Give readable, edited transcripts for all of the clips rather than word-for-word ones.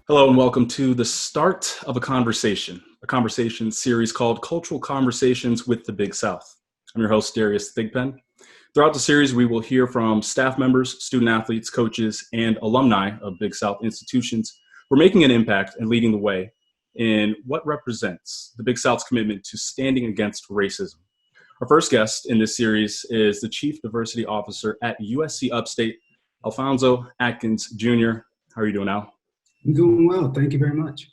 Hello and welcome to the start of a conversation series called Cultural Conversations with the Big South. I'm your host, Darius Thigpen. Throughout the series, we will hear from staff members, student athletes, coaches, and alumni of Big South institutions who are making an impact and leading the way in what represents the Big South's commitment to standing against racism. Our first guest in this series is the Chief Diversity Officer at USC Upstate, Alfonso Atkins Jr. How are you doing, Al? I'm doing well. Thank you very much.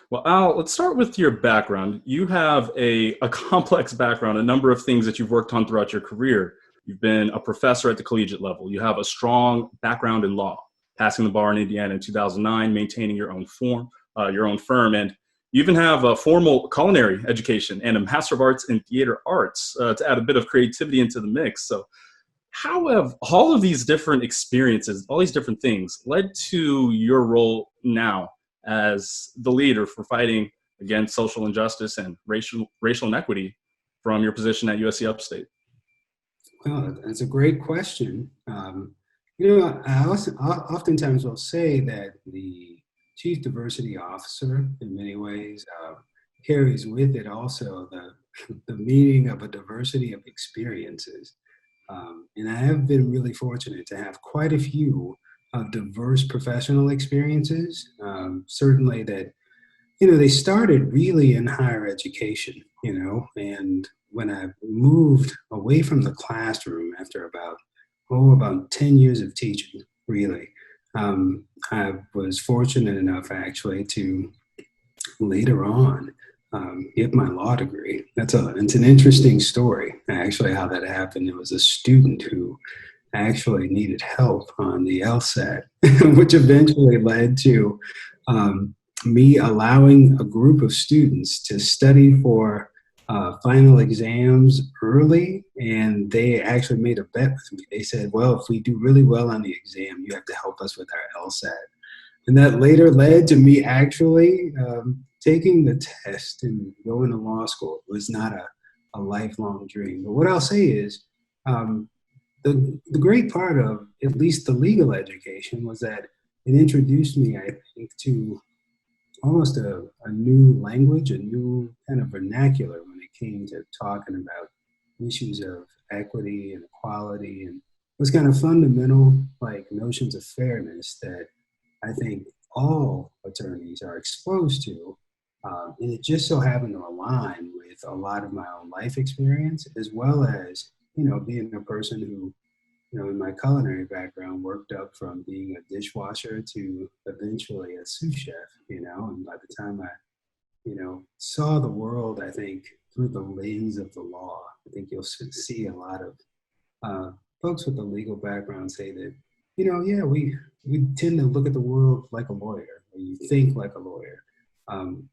Well, Al, let's start with your background. You have a complex background, a number of things that you've worked on throughout your career. You've been a professor at the collegiate level. You have a strong background in law, passing the bar in Indiana in 2009, maintaining your own firm, and you even have a formal culinary education and a Master of Arts in Theater Arts to add a bit of creativity into the mix. So how have all of these different experiences, all these different things led to your role now as the leader for fighting against social injustice and racial inequity from your position at USC Upstate? Well, that's a great question. I oftentimes will say that the Chief Diversity Officer, in many ways, carries with it also the meaning of a diversity of experiences. And I have been really fortunate to have quite a few diverse professional experiences. Certainly that, they started really in higher education, and when I moved away from the classroom after about 10 years of teaching, really, I was fortunate enough actually to later on get my law degree. It's an interesting story, actually, how that happened. It was a student who actually needed help on the LSAT, which eventually led to me allowing a group of students to study for final exams early, and they actually made a bet with me. They said, well, if we do really well on the exam, you have to help us with our LSAT. And that later led to me actually taking the test and going to law school. It was not a lifelong dream. But what I'll say is the great part of at least the legal education was that it introduced me, I think, to almost a new language, a new kind of vernacular when it came to talking about issues of equity and equality and those kind of fundamental notions of fairness that I think all attorneys are exposed to. And it just so happened to align with a lot of my own life experience, as well as, being a person who, in my culinary background, worked up from being a dishwasher to eventually a sous chef, and by the time I, saw the world, I think, through the lens of the law, I think you'll see a lot of folks with a legal background say that, yeah, we tend to look at the world like a lawyer, or you think like a lawyer.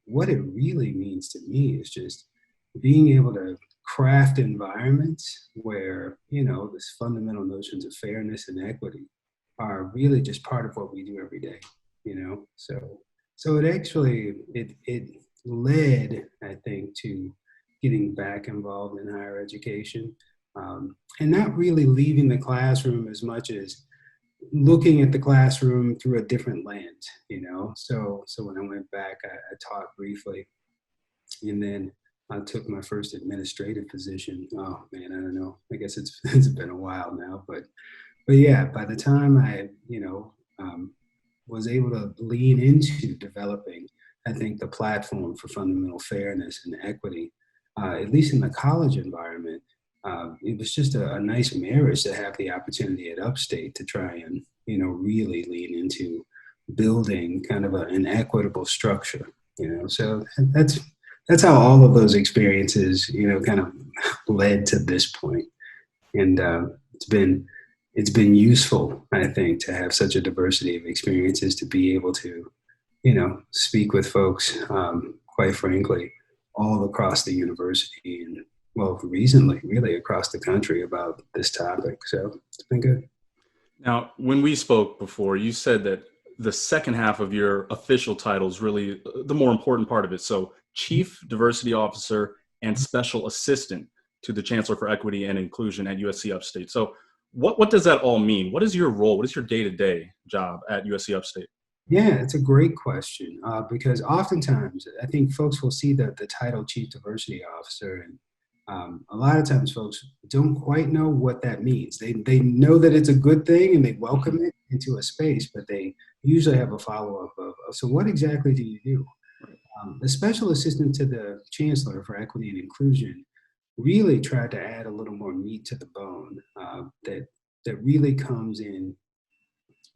What it really means to me is just being able to craft environments where, this fundamental notions of fairness and equity are really just part of what we do every day, So it actually, it led, I think, to getting back involved in higher education, and not really leaving the classroom as much as looking at the classroom through a different lens, So when I went back, I taught briefly, and then I took my first administrative position. Oh man, I don't know. I guess it's been a while now, but yeah, by the time I, was able to lean into developing, I think, the platform for fundamental fairness and equity, at least in the college environment, it was just a nice marriage to have the opportunity at Upstate to try and, really lean into building kind of an equitable structure, So that's how all of those experiences, kind of led to this point. And it's been useful, I think, to have such a diversity of experiences to be able to, speak with folks, quite frankly, all across the university and, well, recently, really across the country about this topic. So it's been good. Now, when we spoke before, you said that the second half of your official title is really the more important part of it. So Chief Diversity Officer and Special Assistant to the Chancellor for Equity and Inclusion at USC Upstate. So what does that all mean? What is your role? What is your day-to-day job at USC Upstate? Yeah, it's a great question because oftentimes I think folks will see the title Chief Diversity Officer, and a lot of times folks don't quite know what that means. They know that it's a good thing and they welcome Mhm. it into a space, but they usually have a follow up of so what exactly do you do? Right. The special assistant to the chancellor for equity and inclusion really tried to add a little more meat to the bone that really comes in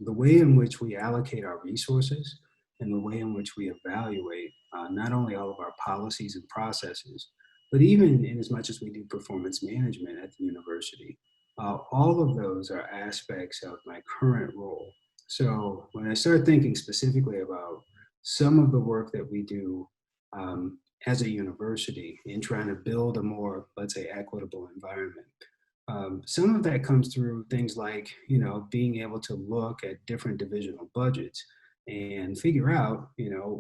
the way in which we allocate our resources and the way in which we evaluate not only all of our policies and processes, but even in as much as we do performance management at the university. All of those are aspects of my current role. So when I start thinking specifically about some of the work that we do as a university in trying to build a more, let's say, equitable environment, some of that comes through things like, being able to look at different divisional budgets and figure out,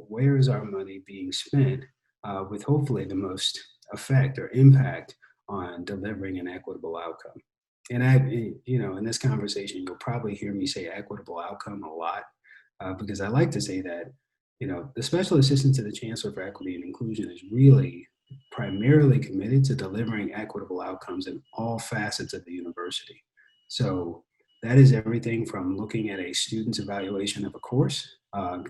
where is our money being spent with hopefully the most effect or impact on delivering an equitable outcome. And in this conversation, you'll probably hear me say equitable outcome a lot because I like to say that, the special assistant to the chancellor for equity and inclusion is really primarily committed to delivering equitable outcomes in all facets of the university. So that is everything from looking at a student's evaluation of a course,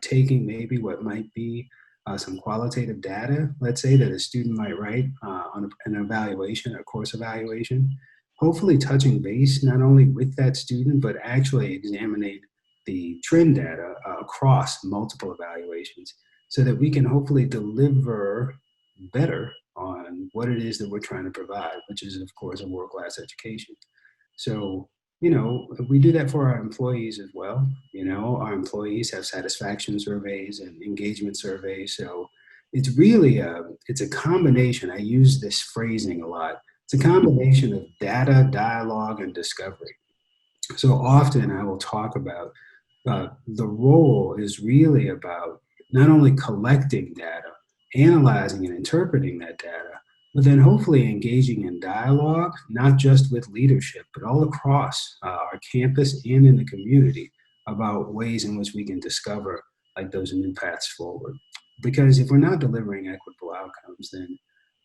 taking maybe what might be some qualitative data, let's say that a student might write on an evaluation, a course evaluation, hopefully touching base not only with that student, but actually examining the trend data across multiple evaluations so that we can hopefully deliver better on what it is that we're trying to provide, which is, of course, a world-class education. So, we do that for our employees as well. Our employees have satisfaction surveys and engagement surveys. So it's really it's a combination. I use this phrasing a lot. It's a combination of data, dialogue, and discovery. So often I will talk about the role is really about not only collecting data, analyzing and interpreting that data, but then hopefully engaging in dialogue, not just with leadership, but all across our campus and in the community about ways in which we can discover like those new paths forward. Because if we're not delivering equitable outcomes, then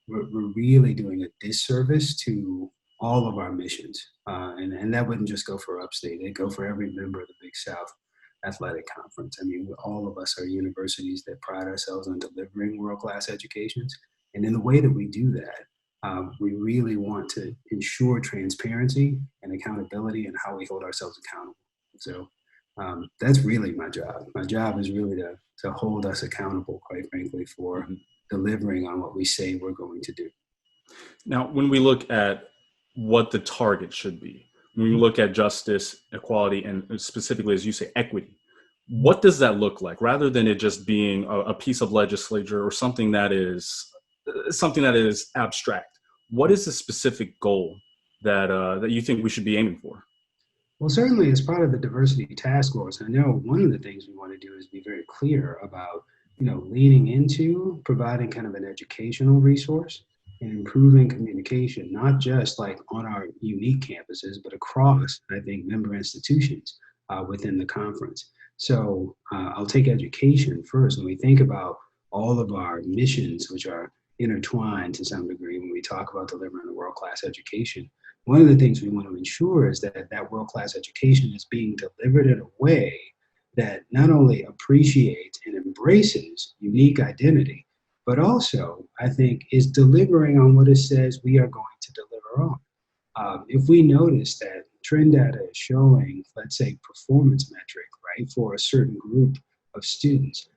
we're really doing a disservice to all of our missions. And that wouldn't just go for Upstate, it'd go for every member of the Big South Athletic Conference. I mean, all of us are universities that pride ourselves on delivering world-class educations. And in the way that we do that, we really want to ensure transparency and accountability and how we hold ourselves accountable. So that's really my job. My job is really to hold us accountable, quite frankly, for Mhm. delivering on what we say we're going to do. Now, when we look at what the target should be, when we look at justice, equality, and specifically, as you say, equity, what does that look like rather than it just being a piece of legislature or something that is abstract? What is the specific goal that you think we should be aiming for? Well, certainly as part of the diversity task force, I know one of the things we want to do is be very clear about, leaning into providing kind of an educational resource and improving communication, not just like on our unique campuses, but across, I think, member institutions within the conference. So I'll take education first. When we think about all of our missions, which are intertwined to some degree when we talk about delivering a world-class education, one of the things we want to ensure is that that world-class education is being delivered in a way that not only appreciates and embraces unique identity, but also, I think, is delivering on what it says we are going to deliver on. If we notice that trend data is showing, let's say, performance metric, right, for a certain group of students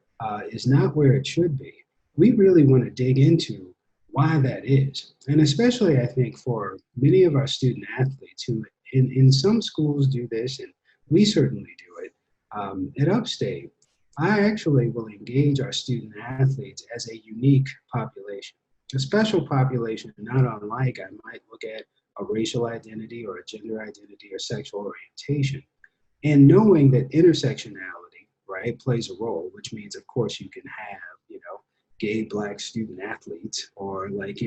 is not where it should be, we really want to dig into why that is. And especially, I think, for many of our student athletes who, in some schools, do this, and we certainly do it. At Upstate, I actually will engage our student athletes as a unique population, a special population, not unlike I might look at a racial identity or a gender identity or sexual orientation. And knowing that intersectionality, right, plays a role, which means, of course, you can have, gay black student athletes or like,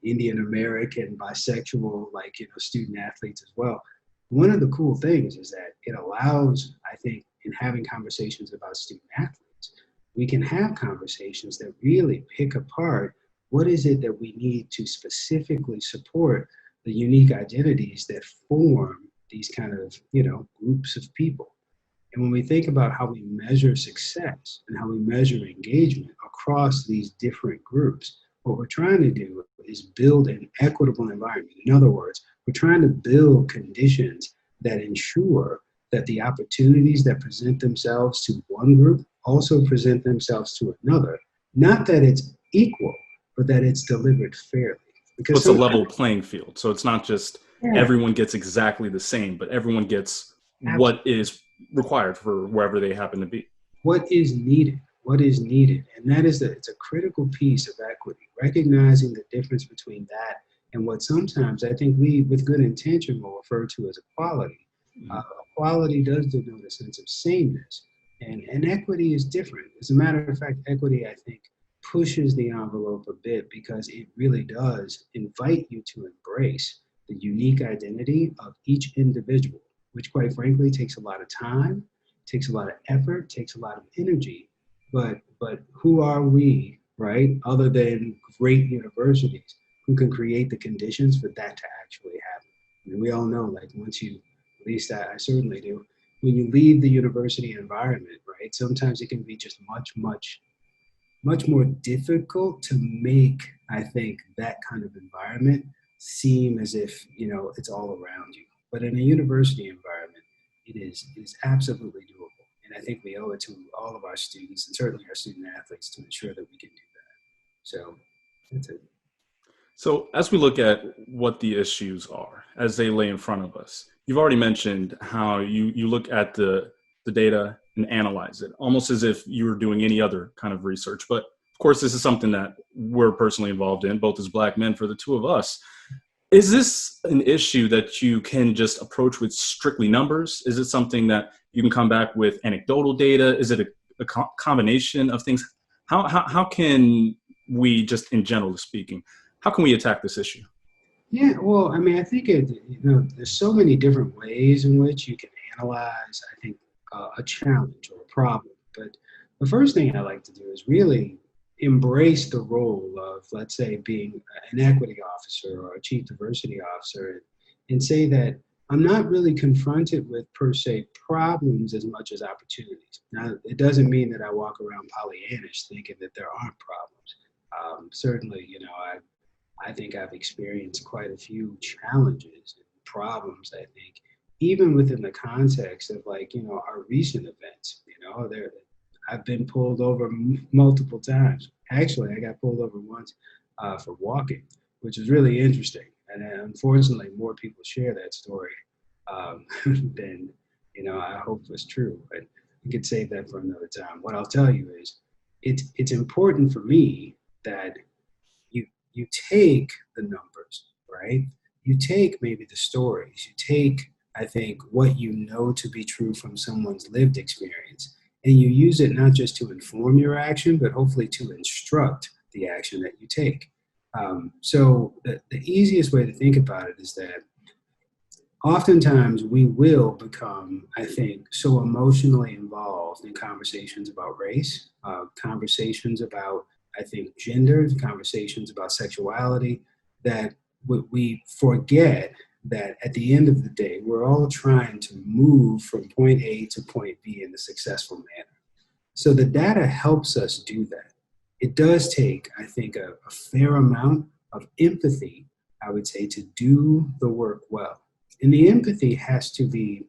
Indian American bisexual, like, student athletes as well. One of the cool things is that it allows, I think, in having conversations about student athletes. We can have conversations that really pick apart what is it that we need to specifically support the unique identities that form these kind of, groups of people. And when we think about how we measure success and how we measure engagement across these different groups, what we're trying to do is build an equitable environment. In other words, we're trying to build conditions that ensure that the opportunities that present themselves to one group also present themselves to another. Not that it's equal, but that it's delivered fairly. So Because it's a sometimes, level playing field. So it's not just yeah, everyone gets exactly the same, but everyone gets what absolutely. is required for wherever they happen to be. What is needed, and that is that it's a critical piece of equity, recognizing the difference between that and what sometimes I think we, with good intention, will refer to as equality. Mhm. Equality does denote a sense of sameness, and equity is different. As a matter of fact, equity, I think, pushes the envelope a bit because it really does invite you to embrace the unique identity of each individual, which quite frankly takes a lot of time, takes a lot of effort, takes a lot of energy. But who are we, right? Other than great universities who can create the conditions for that to actually happen. I mean, we all know, like once you, at least I certainly do, when you leave the university environment, right? Sometimes it can be just much more difficult to make, I think, that kind of environment seem as if, it's all around you. But in a university environment, it is absolutely doable. And I think we owe it to all of our students and certainly our student athletes to ensure that we can do that. So that's it. So, as we look at what the issues are as they lay in front of us, you've already mentioned how you look at the data and analyze it almost as if you were doing any other kind of research. But of course, this is something that we're personally involved in, both as Black men for the two of us. Is this an issue that you can just approach with strictly numbers? Is it something that you can come back with anecdotal data? Is it a combination of things? How can we, just in general speaking, how can we attack this issue? Yeah, well, I mean, I think there's so many different ways in which you can analyze, I think, a challenge or a problem. But the first thing I like to do is really embrace the role of, let's say, being an equity officer or a chief diversity officer, and say that I'm not really confronted with per se problems as much as opportunities. Now, it doesn't mean that I walk around Pollyannish thinking that there aren't problems. Certainly, I think I've experienced quite a few challenges and problems, I think, even within the context of like, our recent events, there, I've been pulled over multiple times. Actually, I got pulled over once for walking, which is really interesting. And unfortunately, more people share that story than, I hope was true. But we could save that for another time. What I'll tell you is it's important for me that you take the numbers, right? You take maybe the stories. You take, I think, what you know to be true from someone's lived experience, and you use it not just to inform your action, but hopefully to instruct the action that you take. So the easiest way to think about it is that oftentimes we will become, I think, so emotionally involved in conversations about race, conversations about, I think, gender, conversations about sexuality, that we forget that at the end of the day, we're all trying to move from point A to point B in a successful manner. So the data helps us do that. It does take, I think, a fair amount of empathy, I would say, to do the work well. And the empathy has to be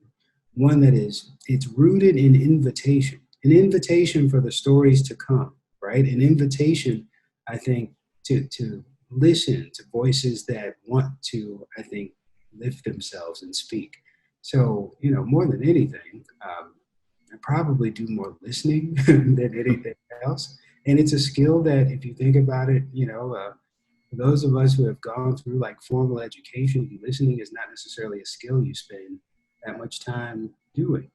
one that it's rooted in invitation, an invitation for the stories to come, right? An invitation, I think, to listen to voices that want to, I think, lift themselves and speak. So, more than anything, I probably do more listening than anything else. And it's a skill that, if you think about it, for those of us who have gone through like formal education, listening is not necessarily a skill you spend that much time doing.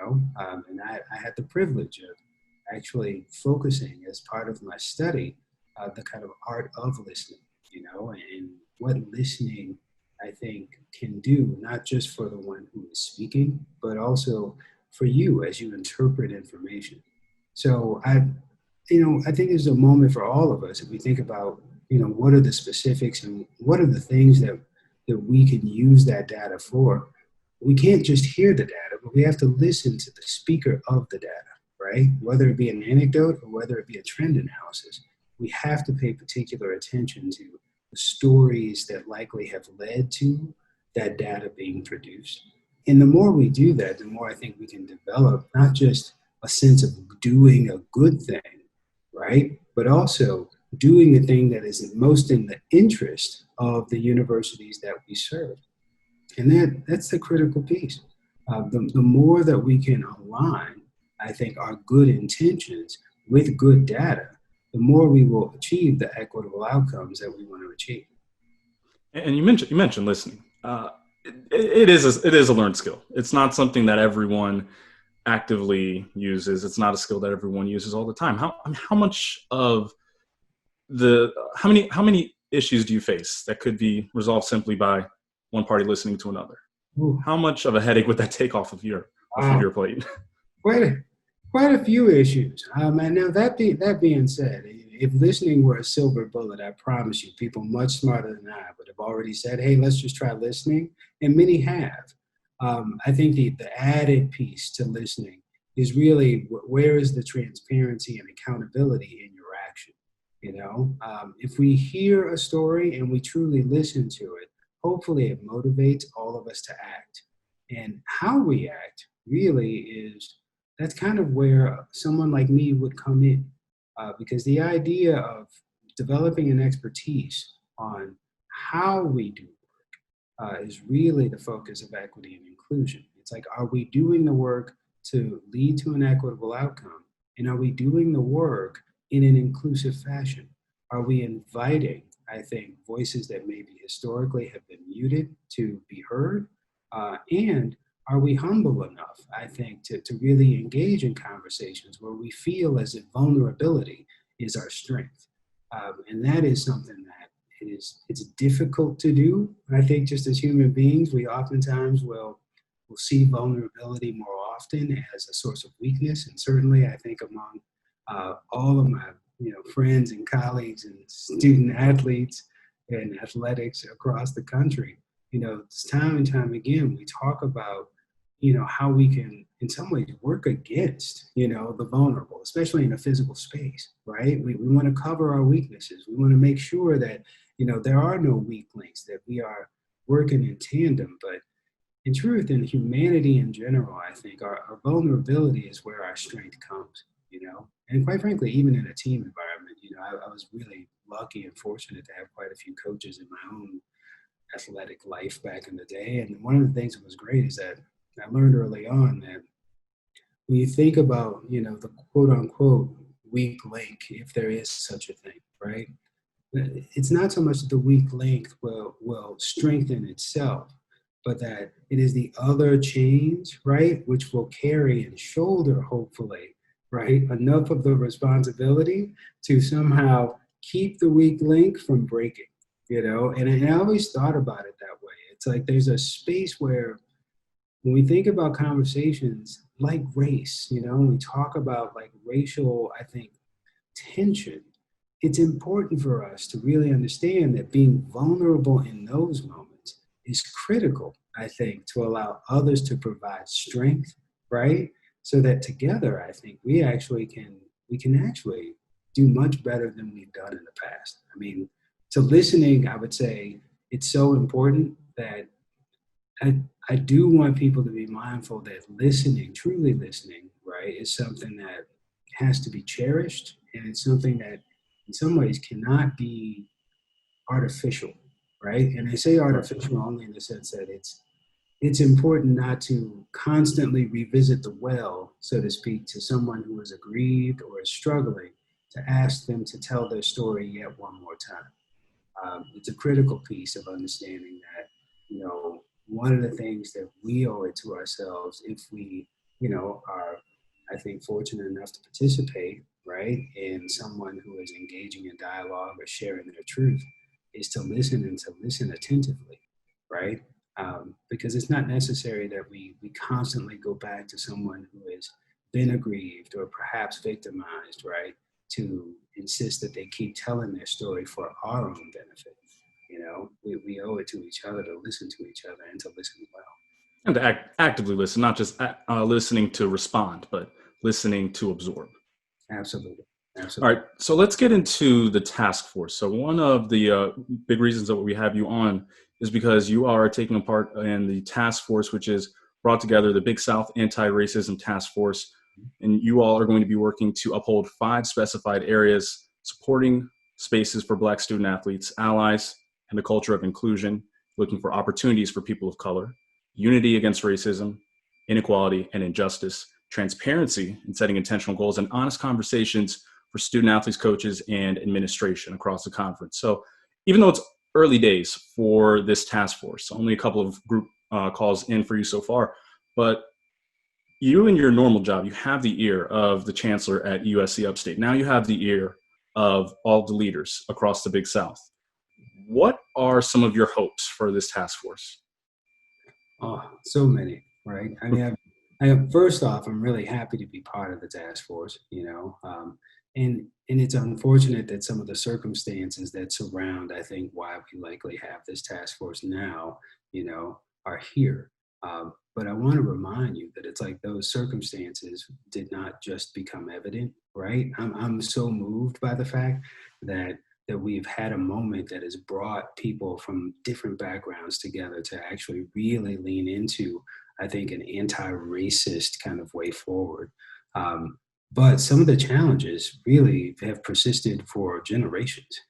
And I had the privilege of actually focusing as part of my study the kind of art of listening, and what listening, I think, can do, not just for the one who is speaking, but also for you as you interpret information. So I think there's a moment for all of us if we think about, what are the specifics and what are the things that we can use that data for. We can't just hear the data, but we have to listen to the speaker of the data, right? Whether it be an anecdote or whether it be a trend analysis, we have to pay particular attention to the stories that likely have led to that data being produced. And the more we do that, the more I think we can develop not just a sense of doing a good thing, right? But also doing the thing that is most in the interest of the universities that we serve. And that's the critical piece. The more that we can align, I think, our good intentions with good data, the more we will achieve the equitable outcomes that we want to achieve. And you mentioned listening. It is a learned skill. It's not something that everyone actively uses. It's not a skill that everyone uses all the time. How much of how many issues do you face that could be resolved simply by one party listening to another? Ooh, How much of a headache would that take off of wow. your plate? quite a, quite a few issues. And now that being said, if listening were a silver bullet, I promise you, people much smarter than I would have already said, "Hey, let's just try listening," and many have. I think the added piece to listening is really where is the transparency and accountability in your action. If we hear a story and we truly listen to it, hopefully it motivates all of us to act. And how we act really is that's kind of where someone like me would come in, because the idea of developing an expertise on how we do is really the focus of equity and inclusion. It's like, are we doing the work to lead to an equitable outcome? And are we doing the work in an inclusive fashion? Are we inviting, I think, voices that maybe historically have been muted to be heard? And are we humble enough, I think, to really engage in conversations where we feel as if vulnerability is our strength? And that is something that it's difficult to do. I think just as human beings, we oftentimes will see vulnerability more often as a source of weakness. And certainly, I think among all of my friends and colleagues and student athletes and athletics across the country, it's time and time again we talk about how we can in some ways work against the vulnerable, especially in a physical space, right? We want to cover our weaknesses. We want to make sure that there are no weak links, that we are working in tandem. But in truth, in humanity in general, I think our vulnerability is where our strength comes. And quite frankly, even in a team environment, I was really lucky and fortunate to have quite a few coaches in my own athletic life back in the day. And one of the things that was great is that I learned early on that when you think about, the quote unquote weak link, if there is such a thing, right? It's not so much that the weak link will strengthen itself, but that it is the other chains, right, which will carry and shoulder, hopefully, right, enough of the responsibility to somehow keep the weak link from breaking. And I always thought about it that way. It's like there's a space where when we think about conversations like race, we talk about like racial, I think, tension, it's important for us to really understand that being vulnerable in those moments is critical, I think, to allow others to provide strength, right? So that together, I think we can actually do much better than we've done in the past. I mean, to listening, I would say it's so important that I do want people to be mindful that listening, truly listening, right, is something that has to be cherished, and it's something that in some ways cannot be artificial, right? And I say Right. artificial only in the sense that it's important not to constantly revisit the well, so to speak, to someone who is aggrieved or is struggling, to ask them to tell their story yet one more time. It's a critical piece of understanding that, one of the things that we owe it to ourselves if we, are, I think, fortunate enough to participate, right, in someone who is engaging in dialogue or sharing their truth, is to listen and to listen attentively, right? because it's not necessary that we constantly go back to someone who has been aggrieved or perhaps victimized, right? To insist that they keep telling their story for our own benefit. We owe it to each other to listen to each other and to listen well. And to actively listen, not just listening to respond, but listening to absorb. Absolutely. All Absolutely. right, so let's get into the task force. So one of the big reasons that we have you on is because you are taking a part in the task force, which is brought together the Big South Anti-Racism Task Force, and you all are going to be working to uphold 5 specified areas supporting spaces for Black student athletes, allies, and a culture of inclusion, looking for opportunities for people of color, unity against racism, inequality and injustice, transparency in setting intentional goals, and honest conversations for student athletes, coaches, and administration across the conference. So even though it's early days for this task force, only a couple of group calls in for you so far, but you in your normal job, you have the ear of the chancellor at USC Upstate. Now you have the ear of all the leaders across the Big South. What are some of your hopes for this task force? Oh, so many, right? I mean, first off, I'm really happy to be part of the task force, and it's unfortunate that some of the circumstances that surround, I think, why we likely have this task force now, are here. But I want to remind you that it's like those circumstances did not just become evident, right? I'm so moved by the fact that we've had a moment that has brought people from different backgrounds together to actually really lean into, I think, an anti-racist kind of way forward. But some of the challenges really have persisted for generations,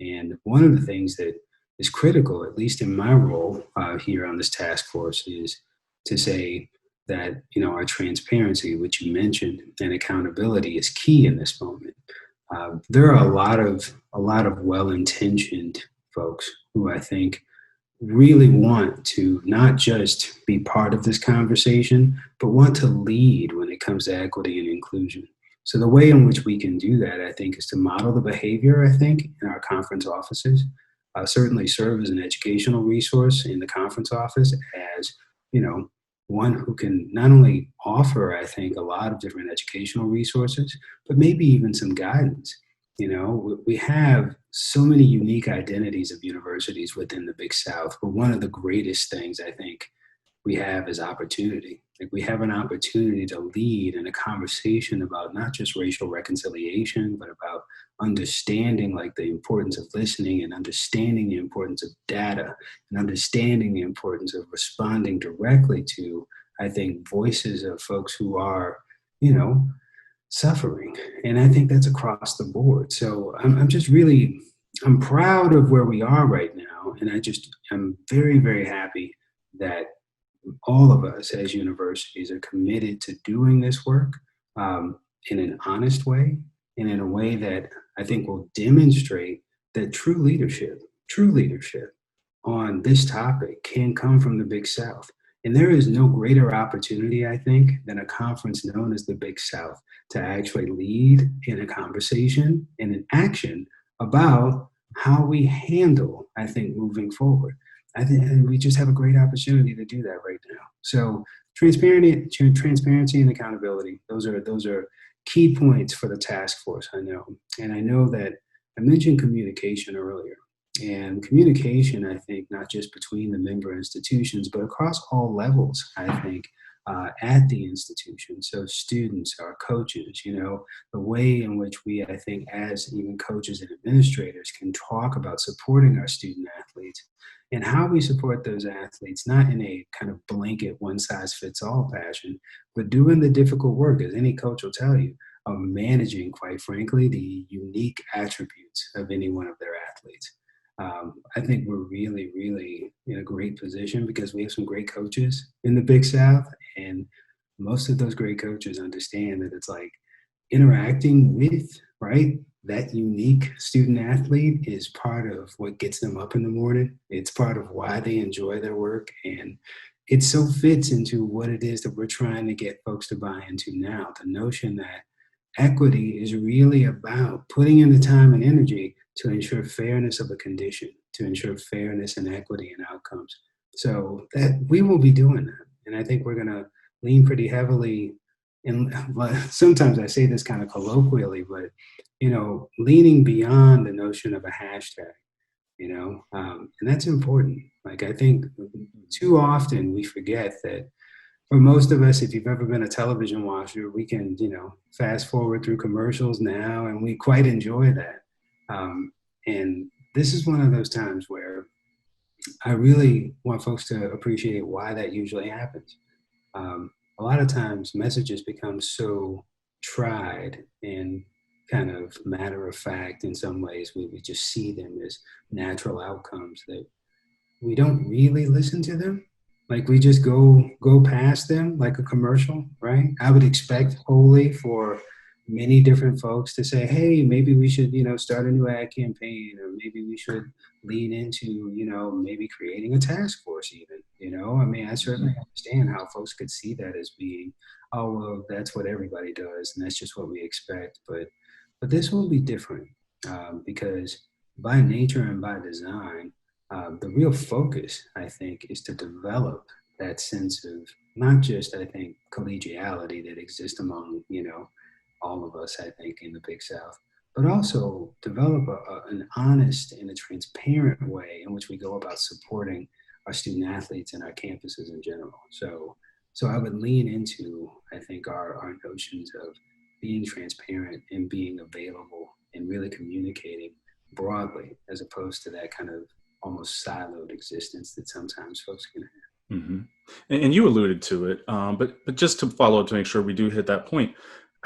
and one of the things that is critical, at least in my role here on this task force, is to say that, our transparency, which you mentioned, and accountability is key in this moment. There are a lot of well-intentioned folks who I think really want to not just be part of this conversation, but want to lead when it comes to equity and inclusion. So the way in which we can do that, I think, is to model the behavior, I think, in our conference offices. Certainly serve as an educational resource in the conference office as, you know, one who can not only offer, I think, a lot of different educational resources, but maybe even some guidance. We have so many unique identities of universities within the Big South, but one of the greatest things I think we have is opportunity. Like we have an opportunity to lead in a conversation about not just racial reconciliation, but about understanding like the importance of listening and understanding the importance of data and understanding the importance of responding directly to, I think, voices of folks who are, you know, suffering. And I think that's across the board. So I'm just really, I'm proud of where we are right now. And I'm very, very happy that all of us as universities are committed to doing this work in an honest way and in a way that I think will demonstrate that true leadership on this topic can come from the Big South. And there is no greater opportunity, I think, than a conference known as the Big South to actually lead in a conversation and an action about how we handle, I think, moving forward. I think and we just have a great opportunity to do that right now. So transparency and accountability, those are key points for the task force, I know. And I know that I mentioned communication earlier. And communication, I think, not just between the member institutions, but across all levels, I think, at the institution. So students, our coaches, the way in which we, I think, as even coaches and administrators can talk about supporting our student athletes and how we support those athletes, not in a kind of blanket one size fits all fashion, but doing the difficult work, as any coach will tell you, of managing, quite frankly, the unique attributes of any one of their athletes. I think we're really, really in a great position because we have some great coaches in the Big South. And most of those great coaches understand that it's like interacting with, right, that unique student athlete is part of what gets them up in the morning. It's part of why they enjoy their work. And it so fits into what it is that we're trying to get folks to buy into now. The notion that equity is really about putting in the time and energy to ensure fairness of a condition, to ensure fairness and equity in outcomes So that we will be doing that. And I think we're going to lean pretty heavily. And but sometimes I say this kind of colloquially, but leaning beyond the notion of a hashtag, and that's important. Like I think too often we forget that for most of us, if you've ever been a television watcher, we can, fast forward through commercials now, and we quite enjoy that. And this is one of those times where I really want folks to appreciate why that usually happens. A lot of times, messages become so tried and kind of matter of fact in some ways. We just see them as natural outcomes that we don't really listen to them. Like we just go past them like a commercial, right? I would expect wholly for many different folks to say, hey, maybe we should, start a new ad campaign, or maybe we should lean into, maybe creating a task force even, I mean, I certainly understand how folks could see that as being, oh, well, that's what everybody does, and that's just what we expect. But this will be different because by nature and by design, the real focus, I think, is to develop that sense of not just, I think, collegiality that exists among, all of us, I think, in the Big South, but also develop an honest and a transparent way in which we go about supporting our student athletes and our campuses in general. So I would lean into, I think, our notions of being transparent and being available and really communicating broadly, as opposed to that kind of almost siloed existence that sometimes folks can have. Mm-hmm. And you alluded to it, but just to follow up to make sure we do hit that point,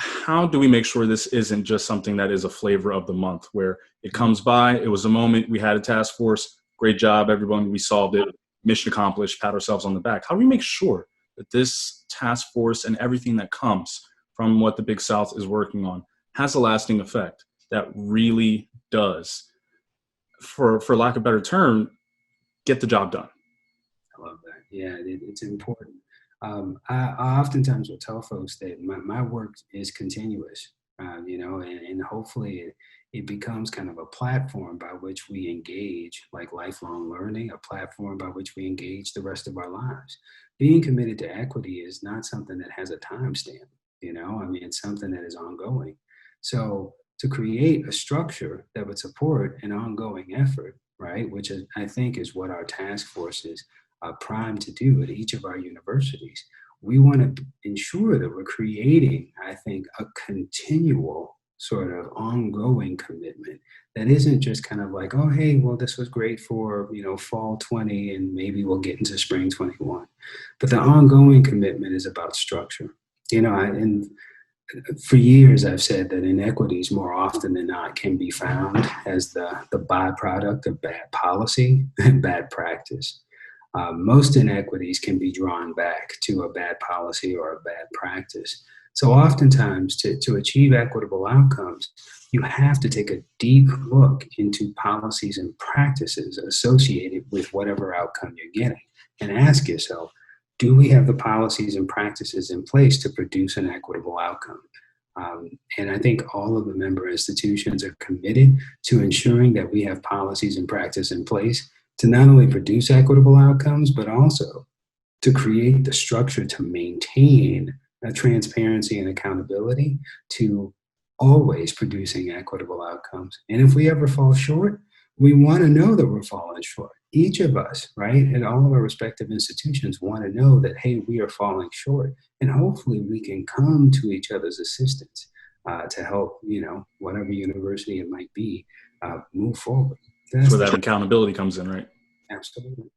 how do we make sure this isn't just something that is a flavor of the month where it comes by, it was a moment, we had a task force, great job, everyone, we solved it, mission accomplished, pat ourselves on the back. How do we make sure that this task force and everything that comes from what the Big South is working on has a lasting effect that really does, for lack of a better term, get the job done? I love that. Yeah, it's important. I oftentimes will tell folks that my work is continuous, and hopefully it becomes kind of a platform by which we engage like lifelong learning, a platform by which we engage the rest of our lives. Being committed to equity is not something that has a timestamp, I mean, it's something that is ongoing. So to create a structure that would support an ongoing effort, right, which is, I think is what our task force is primed to do at each of our universities. We want to ensure that we're creating, I think, a continual sort of ongoing commitment that isn't just kind of like, oh, hey, well, this was great for, fall 20 and maybe we'll get into spring 21. But the ongoing commitment is about structure. And for years I've said that inequities more often than not can be found as the byproduct of bad policy and bad practice. Most inequities can be drawn back to a bad policy or a bad practice. So oftentimes to achieve equitable outcomes, you have to take a deep look into policies and practices associated with whatever outcome you're getting and ask yourself, do we have the policies and practices in place to produce an equitable outcome? And I think all of the member institutions are committed to ensuring that we have policies and practice in place to not only produce equitable outcomes, but also to create the structure to maintain a transparency and accountability to always producing equitable outcomes. And if we ever fall short, we want to know that we're falling short. Each of us, right, and all of our respective institutions want to know that, hey, we are falling short. And hopefully we can come to each other's assistance to help, whatever university it might be, move forward. That's where that accountability comes in, right? Absolutely.